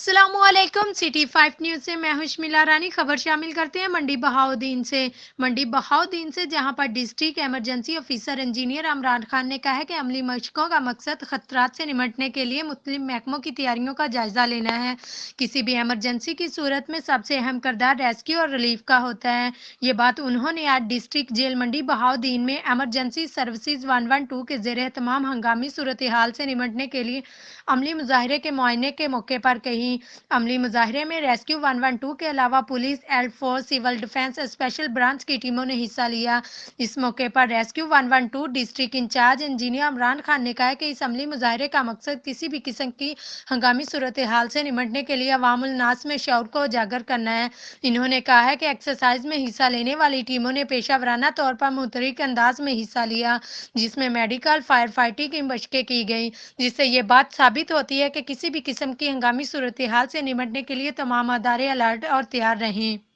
अस्सलाम वालेकुम। City 5 news से मैं हूं शमिला रानी। खबर शामिल करते हैं मंडी बहाउद्दीन से। मंडी बहाउद्दीन से जहां पर district emergency officer engineer Imran Khan ने कहा है कि अमली मशकों का मकसद खतरात से निपटने के लिए मुख्तलिफ महकमों की तैयारियों का जायजा लेना है। किसी भी इमरजेंसी की सूरत में सबसे अहम किरदार रेस्क्यू और रिलीफ का होता है। ये बात उन्होंने आज डिस्ट्रिक्ट जेल मंडी बहाउद्दीन में इमरजेंसी सर्विसेज 112 के जेर एहतमाम हंगामी सूरत हाल से निपटने के लिए अमली मुजाहरे के मुआयने के मौके पर कही। अमली मुजाहरे में रेस्क्यू 112 के अलावा police, air force, civil defence, special branch की टीमों ने हिस्सा लिया। इस मौके पर rescue 112 district incharge engineer Imran Khan ने कहा कि इस अमली मुजाहरे का मकसद किसी भी किस्म की हंगामी सूरत हाल से निपटने के लिए अवामुल नास में शऊर को उजागर करना है। इन्होंने कहा है कि एक्सरसाइज में हिस्सा लेने वाली टीमों ने पेशावराना तौर पर मुतहरिक अंदाज में हिस्सा लिया, जिसमें मेडिकल, फायर फाइटिंग की मशकें की गई, जिससे ये बात साबित होती है कि किसी भी किस्म की हंगामी सूरत हाल से निपटने के लिए तमाम अदारे अलर्ट और तैयार रहें।